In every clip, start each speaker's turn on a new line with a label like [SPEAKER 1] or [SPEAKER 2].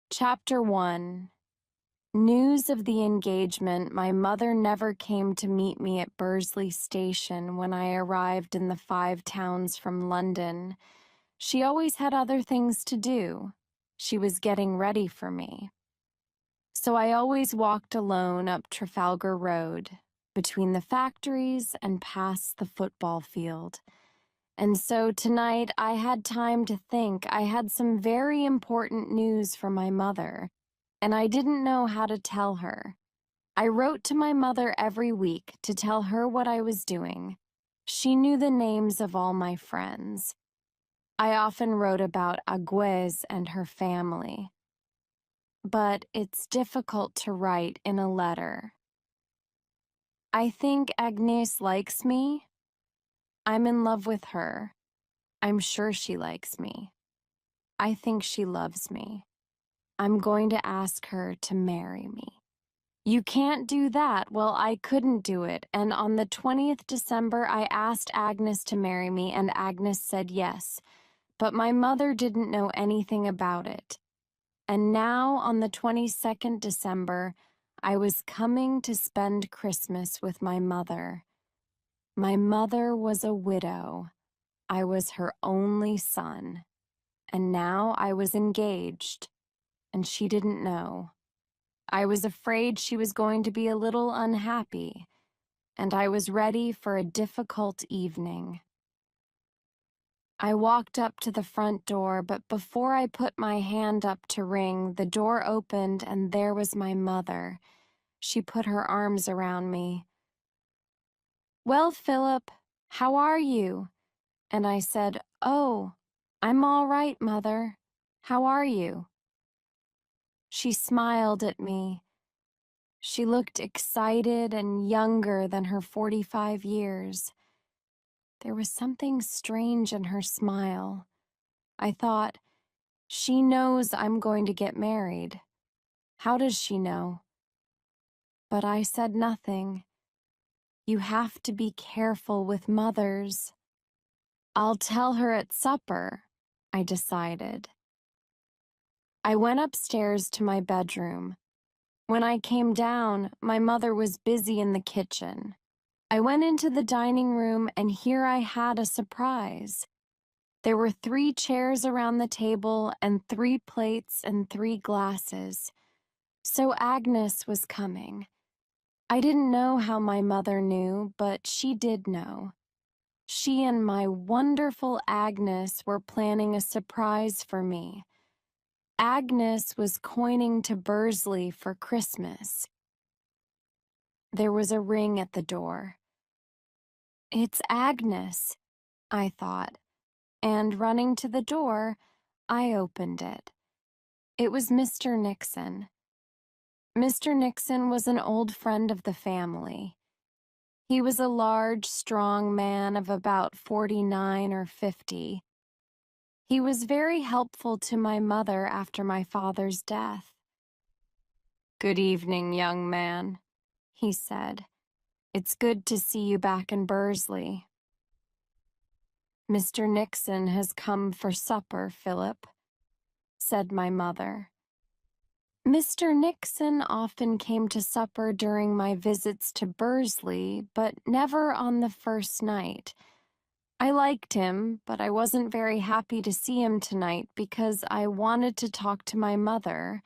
[SPEAKER 1] Chapter 1. News of the engagement. My mother never came to meet me at Bursley Station when I arrived in the 5 towns from London. She always had other things to do. She was getting ready for me. So I always walked alone up Trafalgar Road, between the factories and past the football field. And so tonight I had time to think. I had some very important news for my mother, and I didn't know how to tell her. I wrote to my mother every week to tell her what I was doing. She knew the names of all my friends. I often wrote about Agüez and her family. But it's difficult to write in a letter. I think Agnes likes me. I'm in love with her. I'm sure she likes me. I think she loves me. I'm going to ask her to marry me. You can't do that. Well, I couldn't do it. And on the 20th December, I asked Agnes to marry me, and Agnes said yes. But my mother didn't know anything about it. And now, on the 22nd December, I was coming to spend Christmas with my mother. My mother was a widow. I was her only son. And now I was engaged, and she didn't know. I was afraid she was going to be a little unhappy, and I was ready for a difficult evening. I walked up to the front door, but before I put my hand up to ring, the door opened and there was my mother. She put her arms around me. "Well, Philip, how are you?" And I said, "Oh, I'm all right, Mother. How are you?" She smiled at me. She looked excited and younger than her 45 years. There was something strange in her smile. I thought, she knows I'm going to get married. How does she know? But I said nothing. You have to be careful with mothers. I'll tell her at supper, I decided. I went upstairs to my bedroom. When I came down, my mother was busy in the kitchen. I went into the dining room, and here I had a surprise. There were 3 chairs around the table and 3 plates and 3 glasses. So Agnes was coming. I didn't know how my mother knew, but she did know. She and my wonderful Agnes were planning a surprise for me. Agnes was coining to Bursley for Christmas. There was a ring at the door. It's Agnes, I thought, and running to the door, I opened it. It was Mr. Nixon. Mr. Nixon was an old friend of the family. He was a large, strong man of about 49 or 50. He was very helpful to my mother after my father's death. "Good evening, young man," he said. "It's good to see you back in Bursley." "Mr. Nixon has come for supper, Philip," said my mother. Mr. Nixon often came to supper during my visits to Bursley, but never on the first night. I liked him, but I wasn't very happy to see him tonight because I wanted to talk to my mother.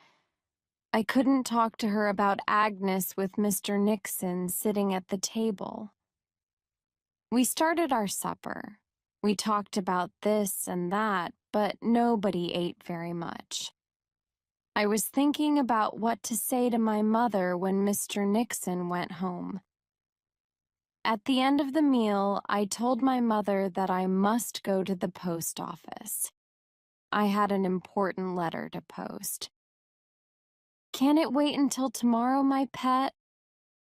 [SPEAKER 1] I couldn't talk to her about Agnes with Mr. Nixon sitting at the table. We started our supper. We talked about this and that, but nobody ate very much. I was thinking about what to say to my mother when Mr. Nixon went home. At the end of the meal, I told my mother that I must go to the post office. I had an important letter to post. "Can it wait until tomorrow, my pet?"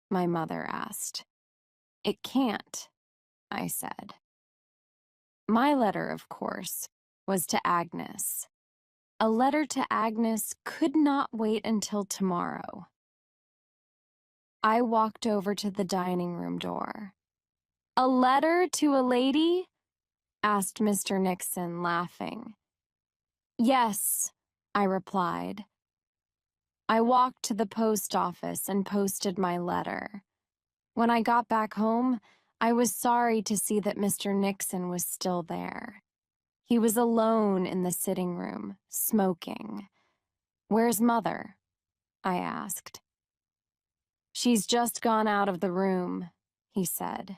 [SPEAKER 1] my mother asked. "It can't," I said. My letter, of course, was to Agnes. A letter to Agnes could not wait until tomorrow. I walked over to the dining room door. "A letter to a lady?" asked Mr. Nixon, laughing. "Yes," I replied. I walked to the post office and posted my letter. When I got back home, I was sorry to see that Mr. Nixon was still there. He was alone in the sitting room, smoking. "Where's Mother?" I asked. "She's just gone out of the room," he said.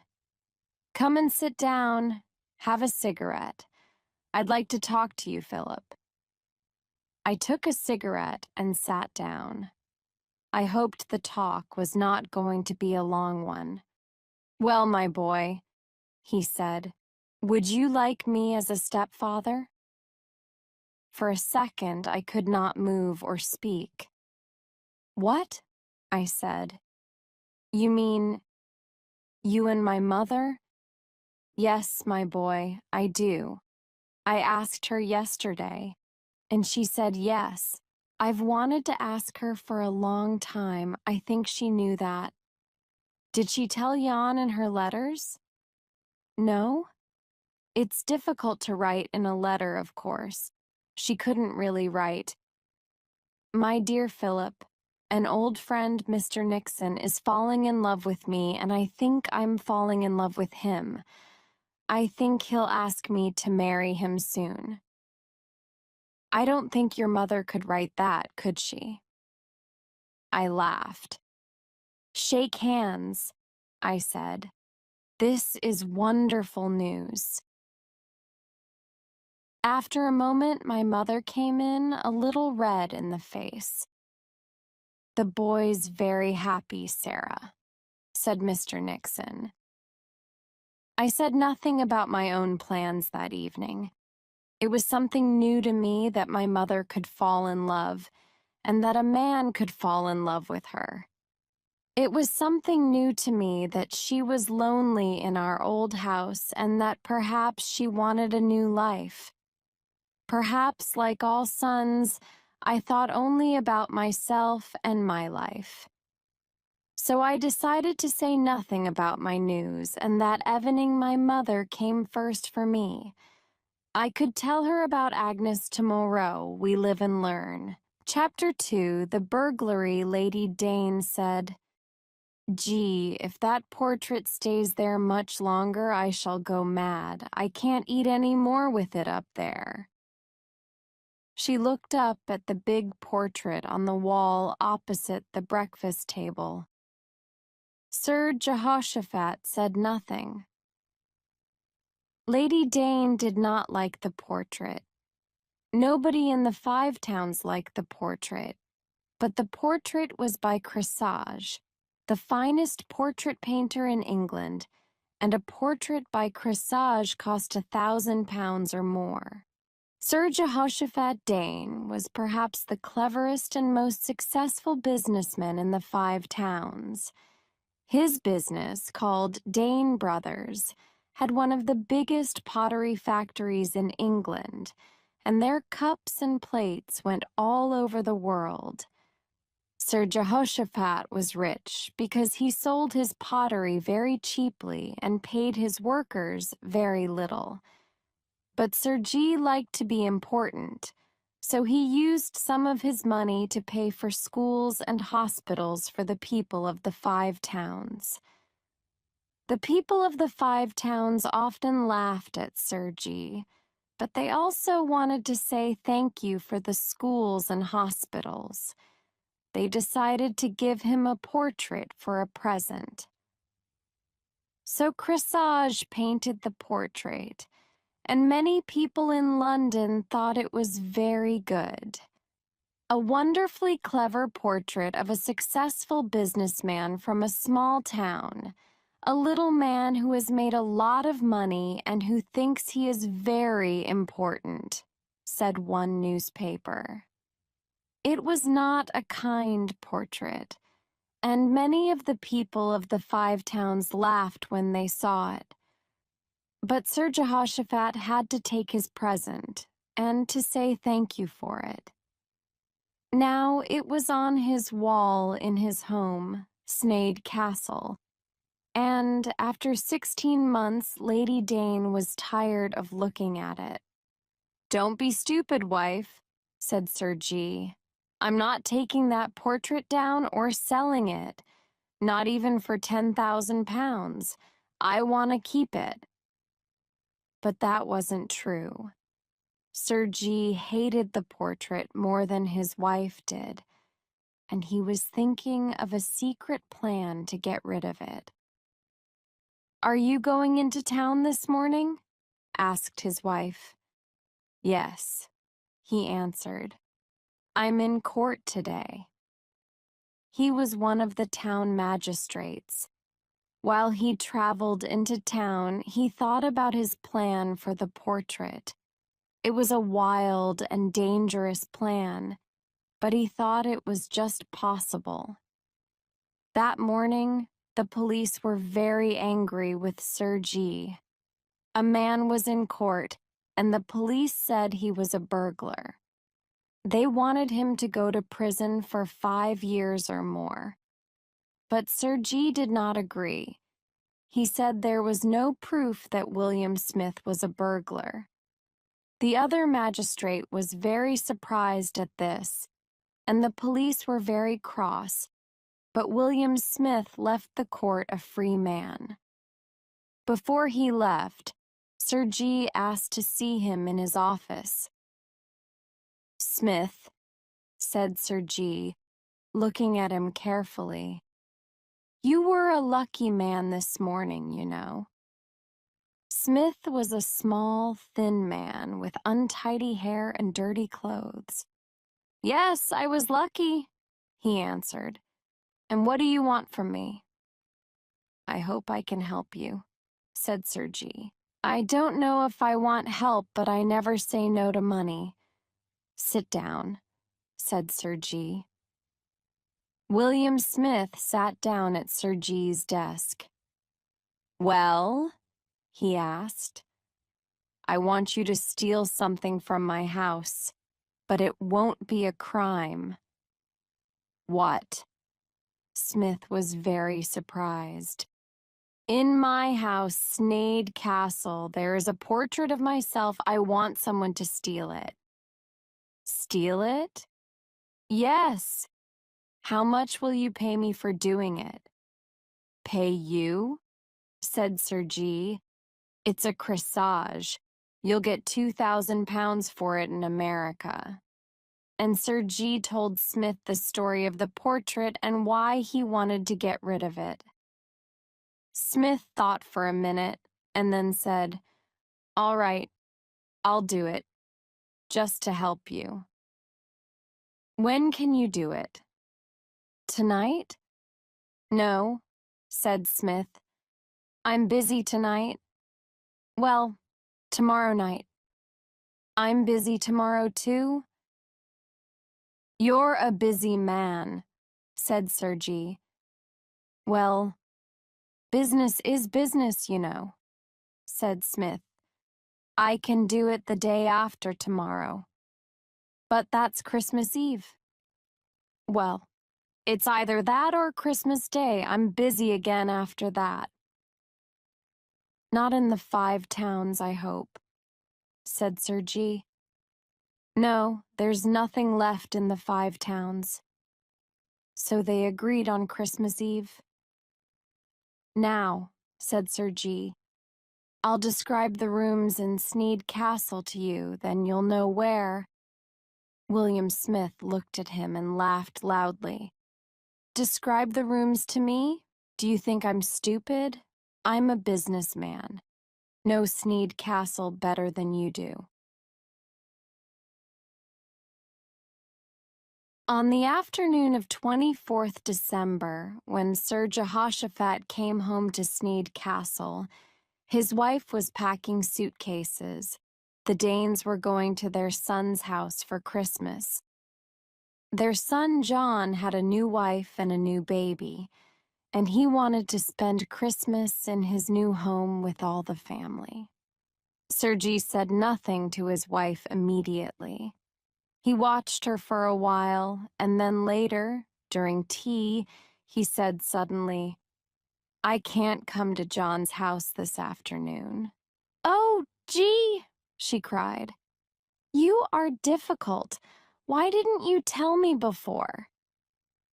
[SPEAKER 1] "Come and sit down. Have a cigarette. I'd like to talk to you, Philip." I took a cigarette and sat down. I hoped the talk was not going to be a long one. "Well, my boy," he said, "would you like me as a stepfather?" For a second, I could not move or speak. "What?" I said. "You mean you and my mother?" "Yes, my boy, I do. I asked her yesterday, and she said yes. I've wanted to ask her for a long time. I think she knew that." "Did she tell Jan in her letters?" "No? It's difficult to write in a letter, of course. She couldn't really write. My dear Philip, an old friend, Mr. Nixon, is falling in love with me, and I think I'm falling in love with him. I think he'll ask me to marry him soon." "I don't think your mother could write that, could she?" I laughed. "Shake hands," I said. "This is wonderful news." After a moment, my mother came in, a little red in the face. "The boy's very happy, Sarah," said Mr. Nixon. I said nothing about my own plans that evening. It was something new to me that my mother could fall in love, and that a man could fall in love with her. It was something new to me that she was lonely in our old house and that perhaps she wanted a new life. Perhaps, like all sons, I thought only about myself and my life. So I decided to say nothing about my news, and that evening my mother came first for me. I could tell her about Agnes tomorrow. We live and learn. Chapter 2, The Burglary. Lady Dane said, "Gee, if that portrait stays there much longer, I shall go mad. I can't eat any more with it up there." She looked up at the big portrait on the wall opposite the breakfast table. Sir Jehoshaphat said nothing. Lady Dane did not like the portrait. Nobody in the Five Towns liked the portrait, but the portrait was by Cresage, the finest portrait painter in England, and a portrait by Cresage cost £1,000 or more. Sir Jehoshaphat Dane was perhaps the cleverest and most successful businessman in the Five Towns. His business, called Dane Brothers, had one of the biggest pottery factories in England, and their cups and plates went all over the world. Sir Jehoshaphat was rich because he sold his pottery very cheaply and paid his workers very little. But Sir G liked to be important, so he used some of his money to pay for schools and hospitals for the people of the Five Towns. The people of the Five Towns often laughed at Sir G, but they also wanted to say thank you for the schools and hospitals. They decided to give him a portrait for a present. So Cresage painted the portrait, and many people in London thought it was very good. A wonderfully clever portrait of a successful businessman from a small town, a little man who has made a lot of money and who thinks he is very important, said one newspaper. It was not a kind portrait, and many of the people of the Five Towns laughed when they saw it. But Sir Jehoshaphat had to take his present, and to say thank you for it. Now it was on his wall in his home, Snade Castle, and after 16 months Lady Dane was tired of looking at it. "Don't be stupid, wife," said Sir G. I'm not taking that portrait down or selling it, not even for 10,000 pounds. I want to keep it. But that wasn't true. Sir G hated the portrait more than his wife did, and he was thinking of a secret plan to get rid of it. "Are you going into town this morning?" asked his wife. "Yes," he answered. "I'm in court today." He was one of the town magistrates. While he traveled into town, he thought about his plan for the portrait. It was a wild and dangerous plan, but he thought it was just possible. That morning, the police were very angry with Sir G. A man was in court, and the police said he was a burglar. They wanted him to go to prison for 5 years or more. But Sir G did not agree. He said there was no proof that William Smith was a burglar. The other magistrate was very surprised at this, and the police were very cross, but William Smith left the court a free man. Before he left, Sir G asked to see him in his office. "Smith," said Sir G, looking at him carefully, "you were a lucky man this morning, you know." Smith was a small, thin man with untidy hair and dirty clothes. "Yes, I was lucky," he answered. "And what do you want from me?" "I hope I can help you," said Sir G. "I don't know if I want help, but I never say no to money." "Sit down," said Sir G. William Smith sat down at Sir G's desk. "Well?" he asked. "I want you to steal something from my house, but it won't be a crime." "What?" Smith was very surprised. "In my house, Snade Castle, there is a portrait of myself. I want someone to steal it." "Steal it?" "Yes." "How much will you pay me for doing it?" "Pay you?" said Sir G. "It's a corsage. You'll get 2,000 pounds for it in America." And Sir G told Smith the story of the portrait and why he wanted to get rid of it. Smith thought for a minute and then said, "All right, I'll do it, just to help you." "When can you do it?" "Tonight?" "No," said Smith. "I'm busy tonight." "Well, tomorrow night." "I'm busy tomorrow too." "You're a busy man," said Sir G. "Well, business is business, you know," said Smith. "I can do it the day after tomorrow." "But that's Christmas Eve." "Well, it's either that or Christmas Day. I'm busy again after that." "Not in the 5 towns, I hope," said Sir G. "No, there's nothing left in the 5 towns." So they agreed on Christmas Eve. "Now," said Sir G, "I'll describe the rooms in Sneed Castle to you, then you'll know where." William Smith looked at him and laughed loudly. "Describe the rooms to me? Do you think I'm stupid? I'm a businessman. Know Sneed Castle better than you do." On the afternoon of 24th December, when Sir Jehoshaphat came home to Sneed Castle, his wife was packing suitcases. The Danes were going to their son's house for Christmas. Their son John had a new wife and a new baby, and he wanted to spend Christmas in his new home with all the family. Sir G said nothing to his wife immediately. He watched her for a while, and then later, during tea, he said suddenly, "I can't come to John's house this afternoon." "Oh, G," she cried, "you are difficult. Why didn't you tell me before?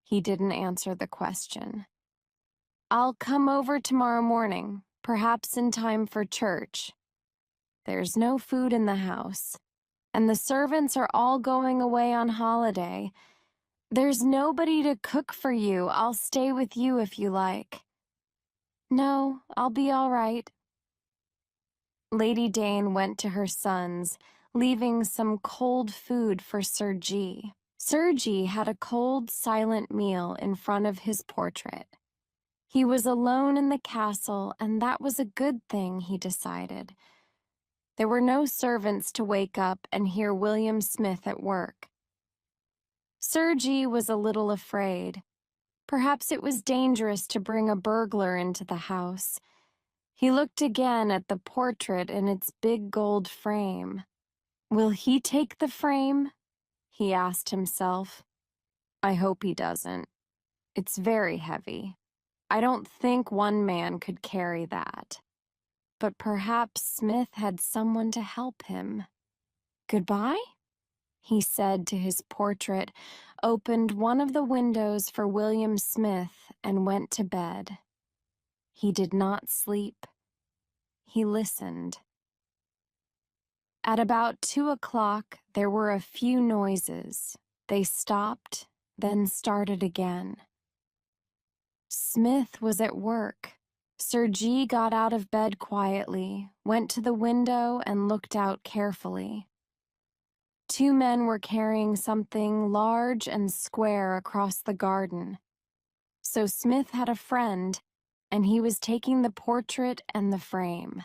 [SPEAKER 1] He didn't answer the question. I'll come over tomorrow morning, perhaps in time for church. There's no food in the house, and the servants are all going away on holiday. There's nobody to cook for you. I'll stay with you if you like. No, I'll be all right. Lady Dane went to her sons, leaving some cold food for Sir G. Sir G had a cold, silent meal in front of his portrait. He was alone in the castle, and that was a good thing, he decided. There were no servants to wake up and hear William Smith at work. Sir G was a little afraid. Perhaps it was dangerous to bring a burglar into the house. He looked again at the portrait in its big gold frame. Will he take the frame? He asked himself. I hope he doesn't. It's very heavy. I don't think one man could carry that. But perhaps Smith had someone to help him. Goodbye? He said to his portrait, opened one of the windows for William Smith, and went to bed. He did not sleep. He listened. At about 2 o'clock, there were a few noises. They stopped, then started again. Smith was at work. Sir G got out of bed quietly, went to the window, and looked out carefully. 2 men were carrying something large and square across the garden. So Smith had a friend, and he was taking the portrait and the frame.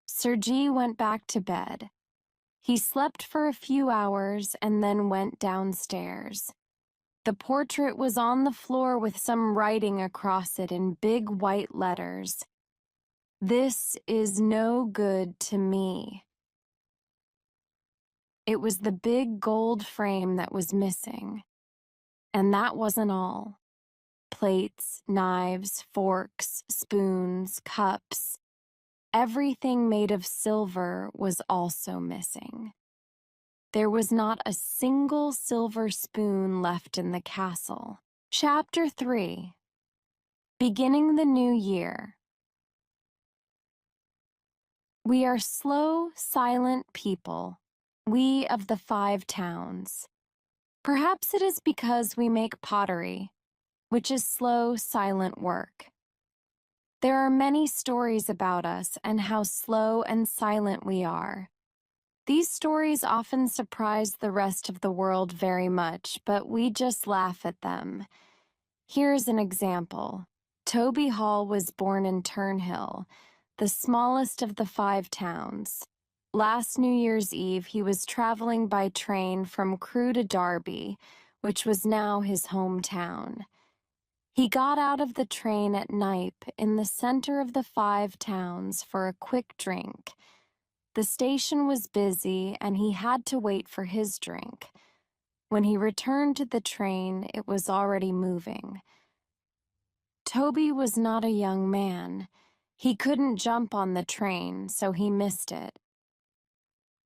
[SPEAKER 1] Sir G went back to bed. He slept for a few hours and then went downstairs. The portrait was on the floor with some writing across it in big white letters. This is no good to me. It was the big gold frame that was missing. And that wasn't all. Plates, knives, forks, spoons, cups, everything made of silver was also missing. There was not a single silver spoon left in the castle. Chapter 3. Beginning the New Year. We are slow, silent people, we of the 5 towns. Perhaps it is because we make pottery, which is slow, silent work. There are many stories about us and how slow and silent we are. These stories often surprise the rest of the world very much, but we just laugh at them. Here's an example. Toby Hall was born in Turnhill, the smallest of the 5 towns. Last New Year's Eve, he was traveling by train from Crewe to Derby, which was now his hometown. He got out of the train at Knype in the center of the 5 towns for a quick drink. The station was busy, and he had to wait for his drink. When he returned to the train, it was already moving. Toby was not a young man. He couldn't jump on the train, so he missed it.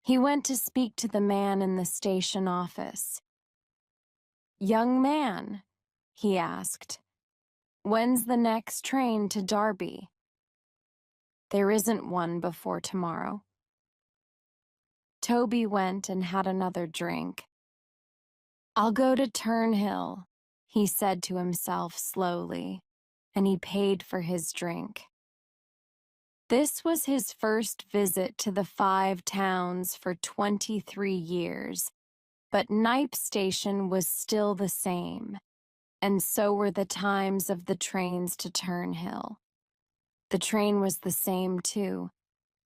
[SPEAKER 1] He went to speak to the man in the station office. "Young man," he asked, "when's the next train to Derby?" "There isn't one before tomorrow." Toby went and had another drink. "I'll go to Turnhill," he said to himself slowly, and he paid for his drink. This was his first visit to the 5 towns for 23 years, but Knype Station was still the same, and so were the times of the trains to Turnhill. The train was the same, too.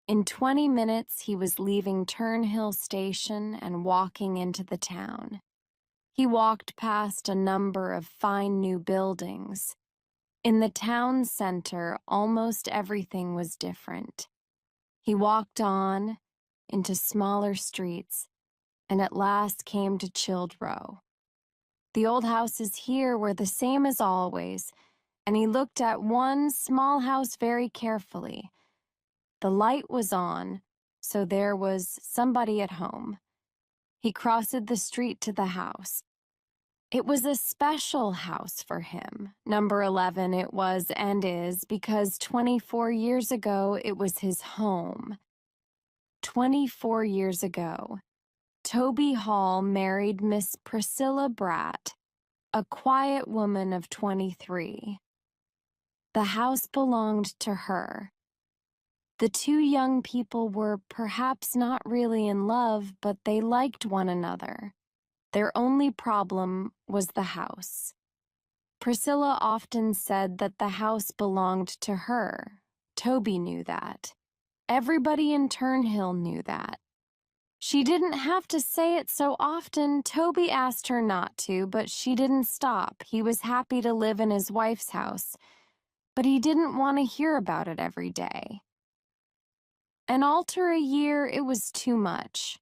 [SPEAKER 1] In 20 minutes, he was leaving Turnhill Station and walking into the town. He walked past a number of fine new buildings. In the town center, almost everything was different. He walked on into smaller streets and at last came to Childrow. The old houses here were the same as always, and he looked at one small house very carefully. The light was on, so there was somebody at home. He crossed the street to the house. It was a special house for him. Number 11 it was and is because 24 years ago it was his home. 24 years ago, Toby Hall married Miss Priscilla Bratt, a quiet woman of 23. The house belonged to her. The two young people were perhaps not really in love, but they liked one another. Their only problem was the house. Priscilla often said that the house belonged to her. Toby knew that. Everybody in Turnhill knew that. She didn't have to say it so often. Toby asked her not to, but she didn't stop. He was happy to live in his wife's house, but he didn't want to hear about it every day. An altar a year, it was too much.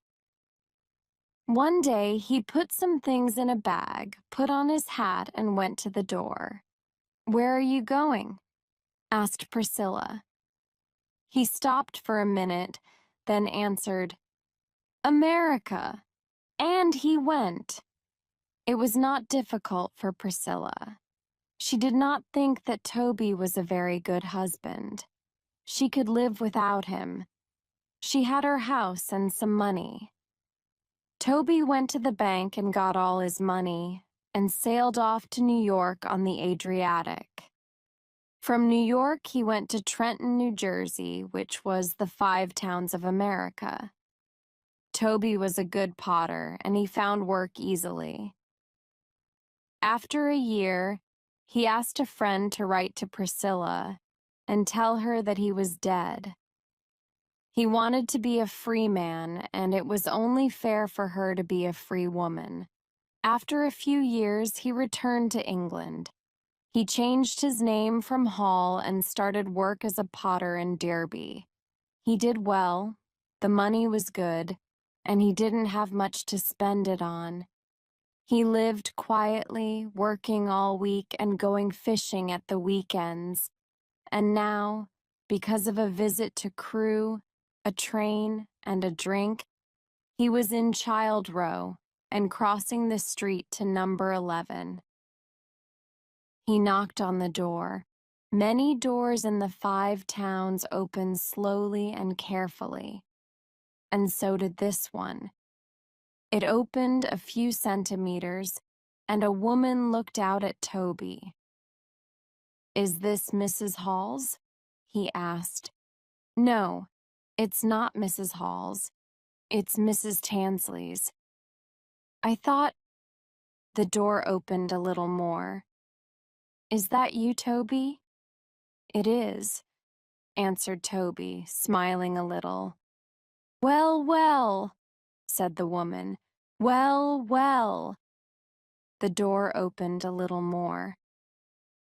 [SPEAKER 1] One day, he put some things in a bag, put on his hat, and went to the door. "Where are you going?" asked Priscilla. He stopped for a minute, then answered, "America." And he went. It was not difficult for Priscilla. She did not think that Toby was a very good husband. She could live without him. She had her house and some money. Toby went to the bank and got all his money and sailed off to New York on the Adriatic. From New York, he went to Trenton, New Jersey, which was the 5 towns of America. Toby was a good potter, and he found work easily. After a year, he asked a friend to write to Priscilla and tell her that he was dead. He wanted to be a free man, and it was only fair for her to be a free woman. After a few years, he returned to England. He changed his name from Hall and started work as a potter in Derby. He did well, the money was good, and he didn't have much to spend it on. He lived quietly, working all week and going fishing at the weekends. And now, because of a visit to Crewe, a train, and a drink, he was in Child Row and crossing the street to number 11. He knocked on the door. Many doors in the 5 towns opened slowly and carefully, and so did this one. It opened a few centimeters, and a woman looked out at Toby. "Is this Mrs. Hall's?" he asked. "No, it's not Mrs. Hall's. It's Mrs. Tansley's." "I thought—" The door opened a little more. "Is that you, Toby?" "It is," answered Toby, smiling a little. "Well, well," said the woman. "Well, well." The door opened a little more.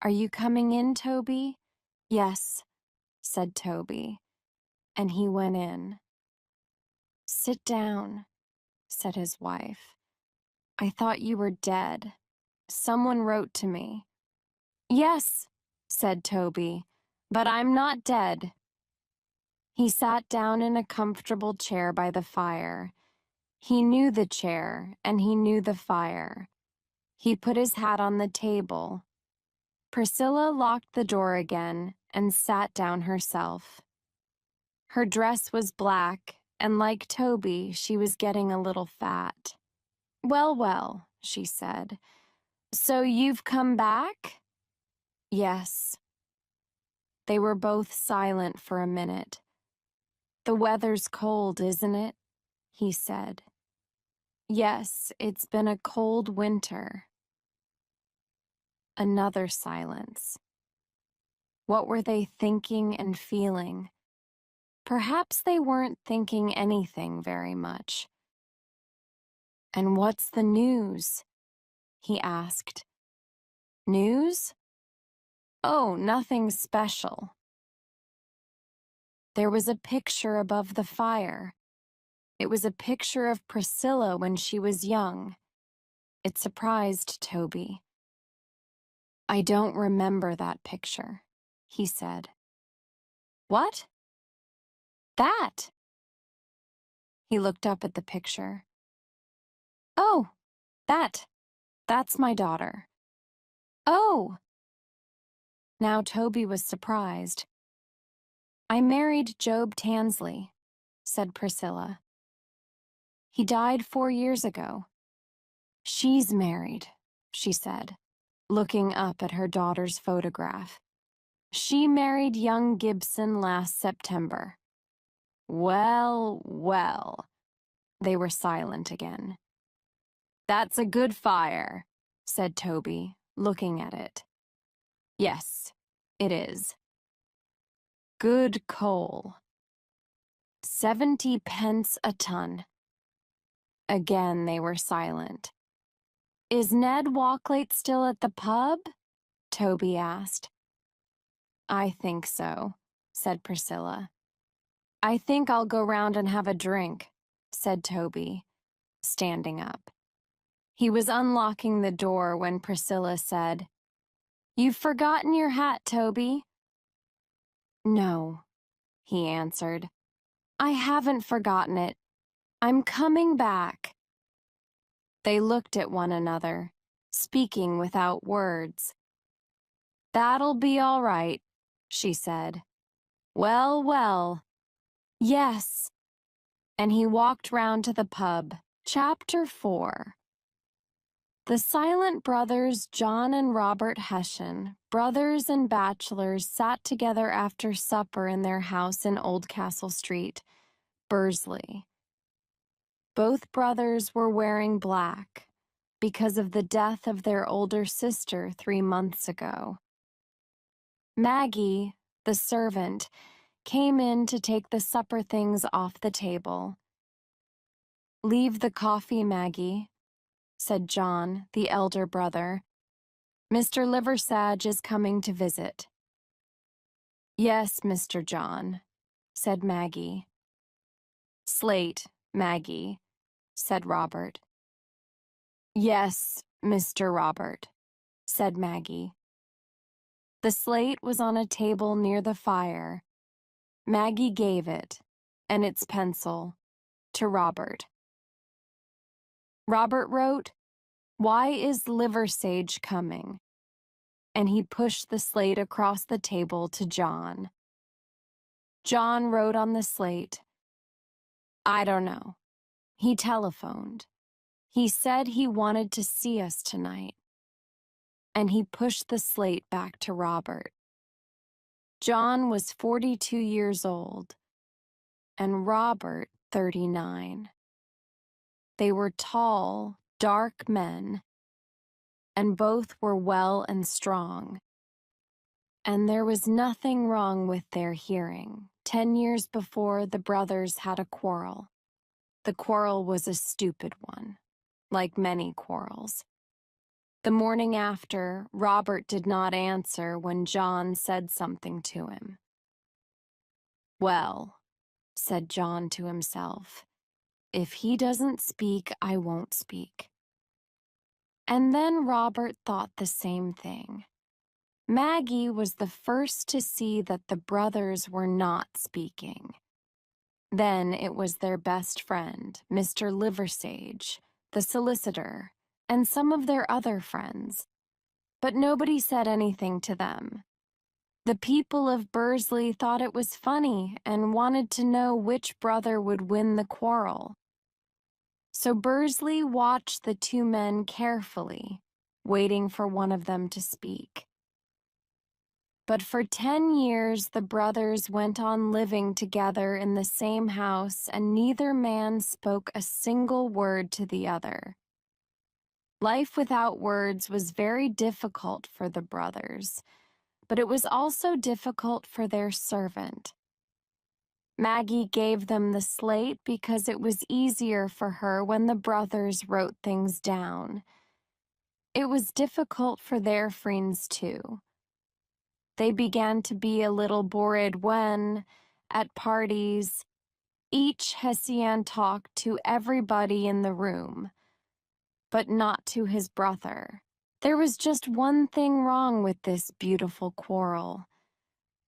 [SPEAKER 1] "Are you coming in, Toby?" "Yes," said Toby, and he went in. "Sit down," said his wife. "I thought you were dead. Someone wrote to me." "Yes," said Toby, "but I'm not dead." He sat down in a comfortable chair by the fire. He knew the chair, and he knew the fire. He put his hat on the table. Priscilla locked the door again and sat down herself. Her dress was black, and like Toby, she was getting a little fat. "Well, well," she said. "So you've come back?" "Yes." They were both silent for a minute. "The weather's cold, isn't it?" he said. "Yes, it's been a cold winter." Another silence. What were they thinking and feeling? Perhaps they weren't thinking anything very much. "And what's the news?" he asked. "News? Oh, nothing special." There was a picture above the fire. It was a picture of Priscilla when she was young. It surprised Toby. "I don't remember that picture," he said. "What?" "That!" He looked up at the picture. Oh, that's my daughter. Oh! Now Toby was surprised. I married Job Tansley, said Priscilla. He died 4 years ago. She's married, she said, looking up at her daughter's photograph. She married young Gibson last September. Well, well. They were silent again. That's a good fire, said Toby, looking at it. Yes, it is. Good coal. 70 pence a ton. Again they were silent. Is Ned Walklate still at the pub? Toby asked. I think so, said Priscilla. I think I'll go round and have a drink, said Toby, standing up. He was unlocking the door when Priscilla said, You've forgotten your hat, Toby. No, he answered. I haven't forgotten it. I'm coming back. They looked at one another, speaking without words. That'll be all right, she said. Well, well. Yes. And he walked round to the pub. Chapter 4. The silent brothers John and Robert Hessian, brothers and bachelors, sat together after supper in their house in Oldcastle Street, Bursley. Both brothers were wearing black because of the death of their older sister 3 months ago. Maggie, the servant, came in to take the supper things off the table. Leave the coffee, Maggie, said John, the elder brother. Mr. Liversadge is coming to visit. Yes, Mr. John, said Maggie. Slate, Maggie, said Robert. Yes, Mr. Robert, said Maggie. The slate was on a table near the fire. Maggie gave it, and its pencil, to Robert. Robert wrote, Why is Liversage coming? And he pushed the slate across the table to John. John wrote on the slate, I don't know. He telephoned. He said he wanted to see us tonight. And he pushed the slate back to Robert. John was 42 years old, and Robert 39. They were tall, dark men, and both were well and strong. And there was nothing wrong with their hearing. 10 years before, the brothers had a quarrel. The quarrel was a stupid one, like many quarrels. The morning after, Robert did not answer when John said something to him. Well, said John to himself, if he doesn't speak, I won't speak. And then Robert thought the same thing. Maggie was the first to see that the brothers were not speaking. Then it was their best friend, Mr. Liversage, the solicitor, and some of their other friends. But nobody said anything to them. The people of Bursley thought it was funny and wanted to know which brother would win the quarrel. So Bursley watched the two men carefully, waiting for one of them to speak. But for 10 years the brothers went on living together in the same house, and neither man spoke a single word to the other. Life without words was very difficult for the brothers, but it was also difficult for their servant. Maggie gave them the slate because it was easier for her when the brothers wrote things down. It was difficult for their friends too. They began to be a little bored when, at parties, each Hessian talked to everybody in the room, but not to his brother. There was just one thing wrong with this beautiful quarrel.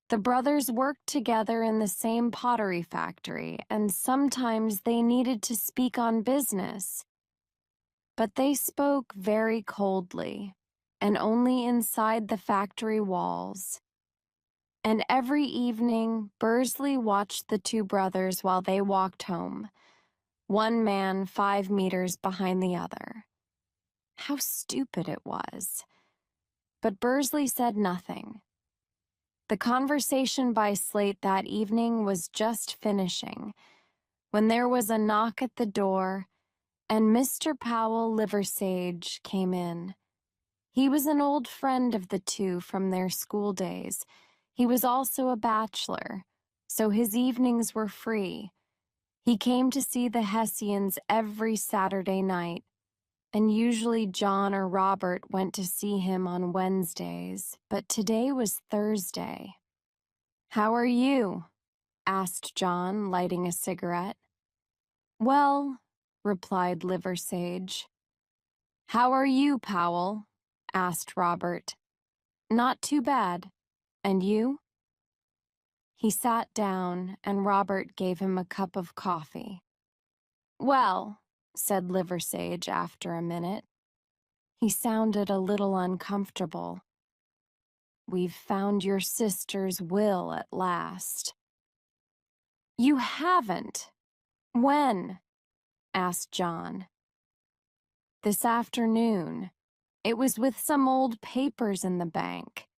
[SPEAKER 1] The brothers worked together in the same pottery factory, and sometimes they needed to speak on business. but they spoke very coldly, and only inside the factory walls. And every evening, Bursley watched the two brothers while they walked home, one man 5 meters behind the other. How stupid it was. But Bursley said nothing. The conversation by Slate that evening was just finishing when there was a knock at the door, and Mr. Powell Liversage came in. He was an old friend of the two from their school days. He was also a bachelor, so his evenings were free. He came to see the Hessians every Saturday night, and usually John or Robert went to see him on Wednesdays, but today was Thursday. "How are you?" asked John, lighting a cigarette. "Well," replied Liversage. "How are you, Powell?" asked Robert. "Not too bad. And you?" He sat down, and Robert gave him a cup of coffee. "Well," said Liversage after a minute. He sounded a little uncomfortable. "We've found your sister's will at last." "You haven't? When?" asked John. "This afternoon. It was with some old papers in the bank.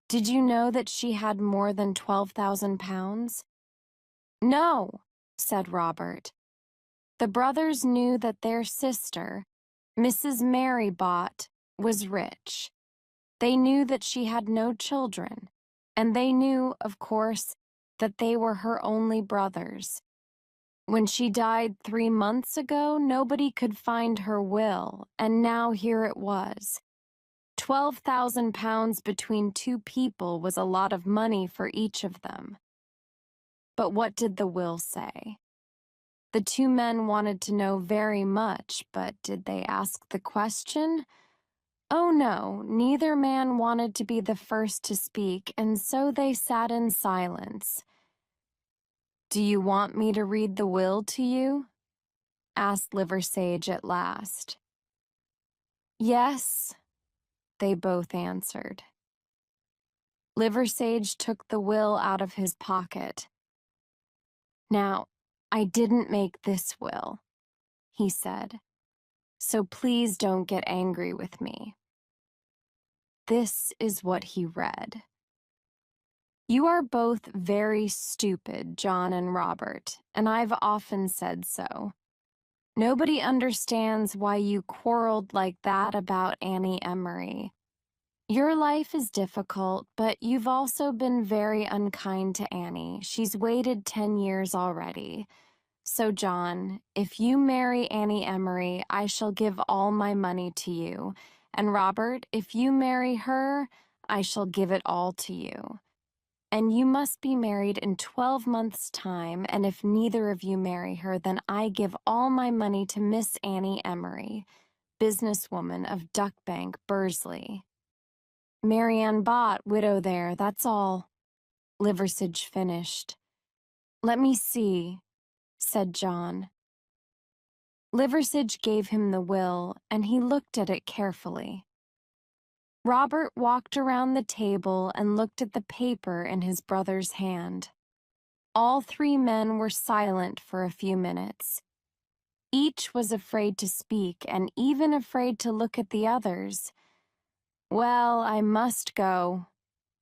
[SPEAKER 1] Did you know that she had more than 12,000 pounds? "No," said Robert. The brothers knew that their sister, Mrs. Mary Bott, was rich. They knew that she had no children, and they knew, of course, that they were her only brothers. When she died 3 months ago, nobody could find her will, and now here it was. 12,000 pounds between two people was a lot of money for each of them. But what did the will say? The two men wanted to know very much, but did they ask the question? Oh no, neither man wanted to be the first to speak, and so they sat in silence. "Do you want me to read the will to you?" asked Liversage at last. "Yes," they both answered. Liversage took the will out of his pocket. "Now, I didn't make this will," he said, "so please don't get angry with me." This is what he read. "You are both very stupid, John and Robert, and I've often said so. Nobody understands why you quarreled like that about Annie Emery. Your life is difficult, but you've also been very unkind to Annie. She's waited 10 years already. So, John, if you marry Annie Emery, I shall give all my money to you. And Robert, if you marry her, I shall give it all to you. And you must be married in 12 months' time, and if neither of you marry her, then I give all my money to Miss Annie Emery, businesswoman of Duckbank, Bursley. Marianne Bott, widow there, that's all," Liversage finished. "Let me see," said John. Liversage gave him the will, and he looked at it carefully. Robert walked around the table and looked at the paper in his brother's hand. All three men were silent for a few minutes. Each was afraid to speak and even afraid to look at the others. "Well, I must go,"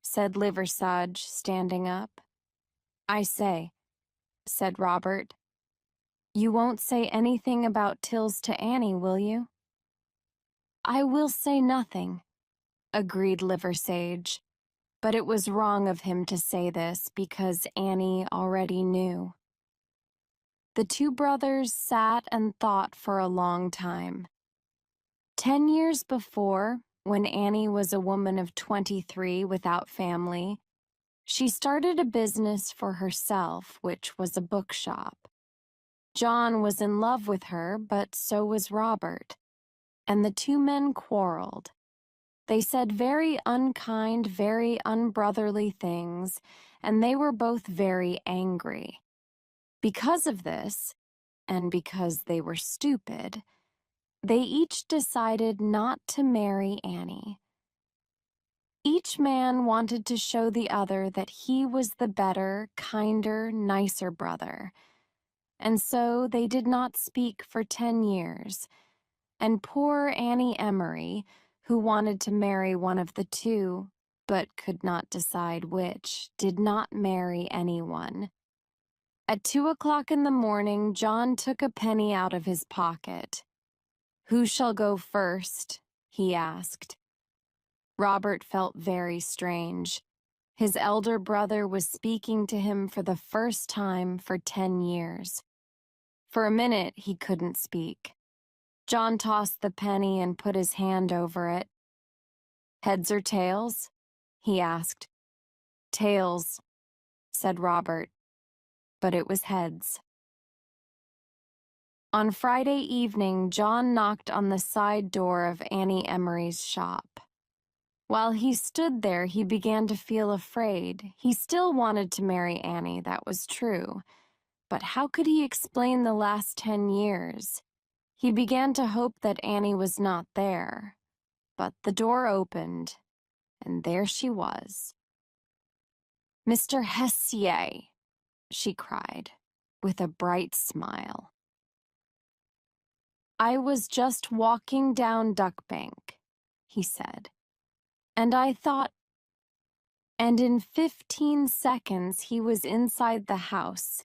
[SPEAKER 1] said Liversage, standing up. "I say," said Robert, "you won't say anything about Tills to Annie, will you?" "I will say nothing," agreed Liversage, but it was wrong of him to say this because Annie already knew. The two brothers sat and thought for a long time. 10 years before, when Annie was a woman of 23 without family, she started a business for herself, which was a bookshop. John was in love with her, but so was Robert, and the two men quarreled. They said very unkind, very unbrotherly things, and they were both very angry. Because of this, and because they were stupid, They each decided not to marry Annie. Each man wanted to show the other that he was the better, kinder, nicer brother. And so they did not speak for 10 years. And poor Annie Emery, who wanted to marry one of the two, but could not decide which, did not marry anyone. At 2 o'clock in the morning, John took a penny out of his pocket. "Who shall go first?" he asked. Robert felt very strange. His elder brother was speaking to him for the first time for 10 years. For a minute, he couldn't speak. John tossed the penny and put his hand over it. "Heads or tails?" he asked. "Tails," said Robert, but it was heads. On Friday evening, John knocked on the side door of Annie Emery's shop. While he stood there, he began to feel afraid. He still wanted to marry Annie, that was true. But how could he explain the last 10 years? He began to hope that Annie was not there. But the door opened, and there she was. "Mr. Hessier," she cried, with a bright smile. "I was just walking down Duck Bank," he said, "and I thought—" And in 15 seconds he was inside the house,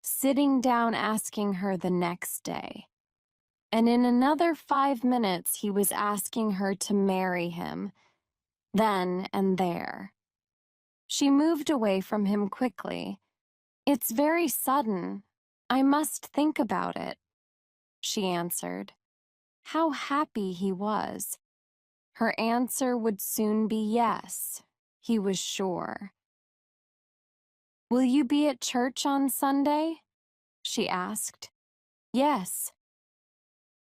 [SPEAKER 1] sitting down asking her the next day. And in another 5 minutes he was asking her to marry him, then and there. She moved away from him quickly. "It's very sudden. I must think about it," she answered. How happy he was. Her answer would soon be yes, he was sure. "Will you be at church on Sunday?" she asked. "Yes."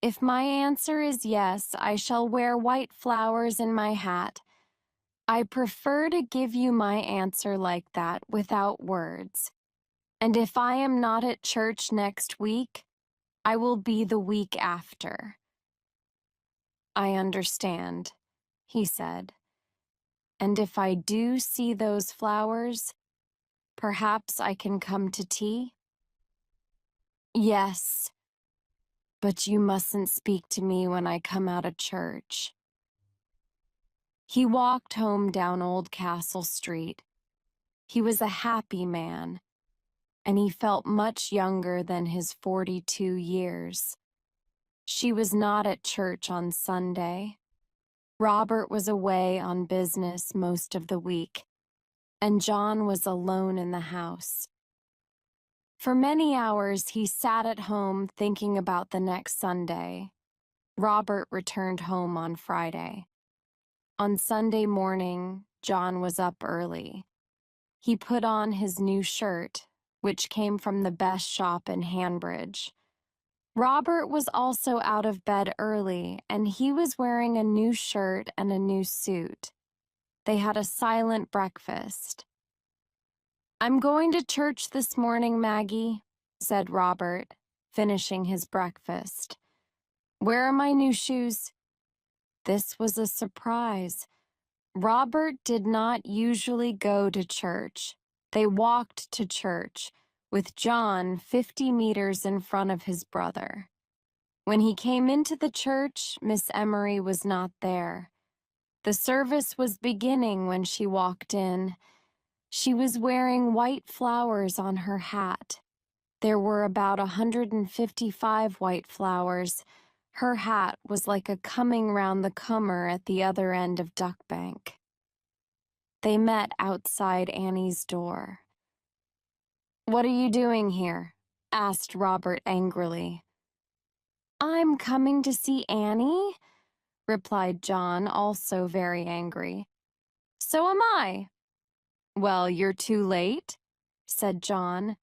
[SPEAKER 1] "If my answer is yes, I shall wear white flowers in my hat. I prefer to give you my answer like that without words. And if I am not at church next week, I will be the week after." "I understand," he said. "And if I do see those flowers, perhaps I can come to tea?" "Yes, but you mustn't speak to me when I come out of church." He walked home down Old Castle Street. He was a happy man, and he felt much younger than his 42 years. She was not at church on Sunday. Robert was away on business most of the week, and John was alone in the house. For many hours he sat at home thinking about the next Sunday. Robert returned home on Friday. On Sunday morning, John was up early. He put on his new shirt, which came from the best shop in Hanbridge. Robert was also out of bed early, and he was wearing a new shirt and a new suit. They had a silent breakfast. "I'm going to church this morning, Maggie," said Robert, finishing his breakfast. "Where are my new shoes?" This was a surprise. Robert did not usually go to church. They walked to church, with John 50 meters in front of his brother. When he came into the church, Miss Emery was not there. The service was beginning when she walked in. She was wearing white flowers on her hat. There were about 155 white flowers. Her hat was like a coming round the comer at the other end of Duck Bank. They met outside Annie's door. "What are you doing here?" asked Robert angrily. "I'm coming to see Annie," replied John, also very angry. "So am I." "Well, you're too late," said John.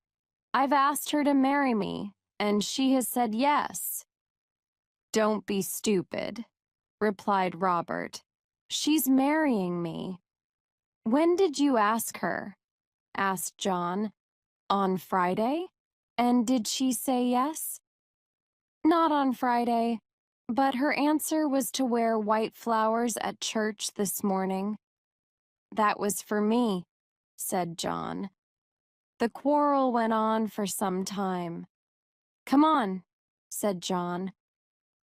[SPEAKER 1] "I've asked her to marry me, and she has said yes." "Don't be stupid," replied Robert. "She's marrying me." "When did you ask her?" asked John. "On Friday? And did she say yes?" "Not on Friday. But her answer was to wear white flowers at church this morning. That was for me, said John. The quarrel went on for some time. Come on, said John.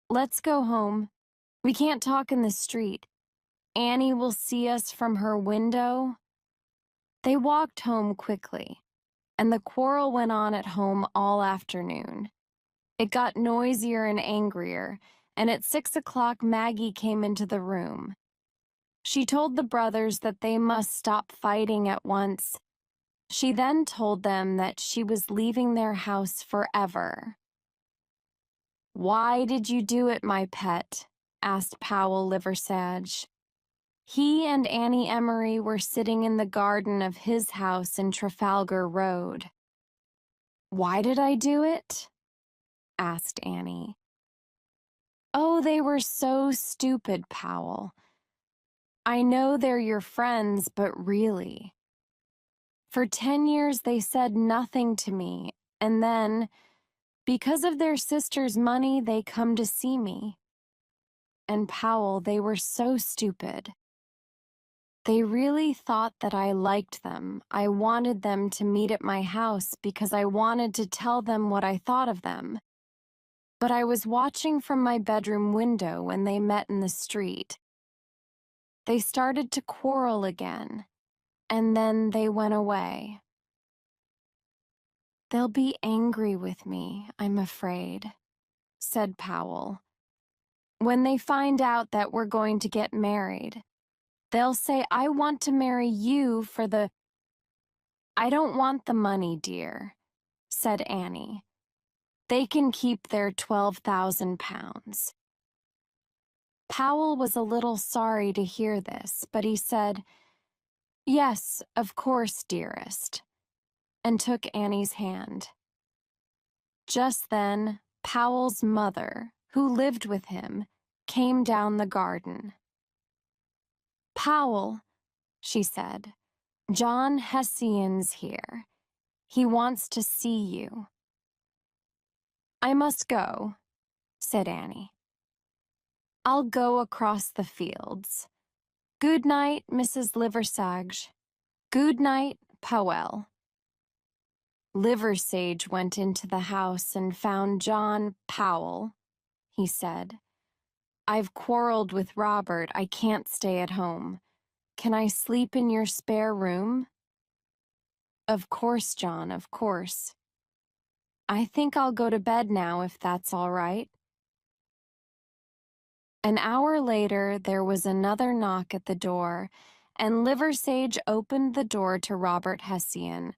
[SPEAKER 1] Let's go home. We can't talk in the street. Annie will see us from her window. They walked home quickly, and the quarrel went on at home all afternoon. It got noisier and angrier, and at 6 o'clock Maggie came into the room. She told the brothers that they must stop fighting at once. She then told them that she was leaving their house forever. "Why did you do it, my pet?" asked Powell Liversage. He and Annie Emery were sitting in the garden of his house in Trafalgar Road. "Why did I do it?" asked Annie. "Oh, they were so stupid, Powell. I know they're your friends, but really. For 10 years they said nothing to me, and then, because of their sister's money, they come to see me. And Powell, they were so stupid. They really thought that I liked them. I wanted them to meet at my house because I wanted to tell them what I thought of them. But I was watching from my bedroom window when they met in the street. They started to quarrel again, and then they went away. They'll be angry with me, I'm afraid," said Powell. "When they find out that we're going to get married, they'll say, 'I want to marry you for the—'" "I don't want the money, dear," said Annie. "They can keep their 12,000 pounds. Powell was a little sorry to hear this, but he said, "Yes, of course, dearest," and took Annie's hand. Just then, Powell's mother, who lived with him, came down the garden. "Powell," she said, "John Hessian's here. He wants to see you." "I must go," said Annie. "I'll go across the fields. Good night, Mrs. Liversage. Good night, Powell." Liversage went into the house and found John. "Powell," he said, "I've quarreled with Robert. I can't stay at home. Can I sleep in your spare room?" "Of course, John, of course. I think I'll go to bed now if that's all right." An hour later, there was another knock at the door, and Liversage opened the door to Robert Hessian.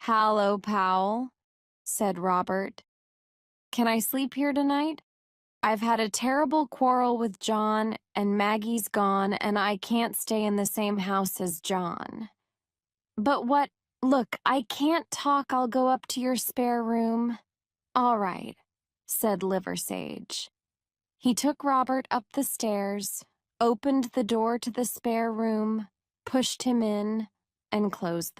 [SPEAKER 1] "Hallo, Powell," said Robert. "Can I sleep here tonight? I've had a terrible quarrel with John, and Maggie's gone, and I can't stay in the same house as John." "But what—" "Look, I can't talk. I'll go up to your spare room." "All right," said Liversage. He took Robert up the stairs, opened the door to the spare room, pushed him in, and closed the door.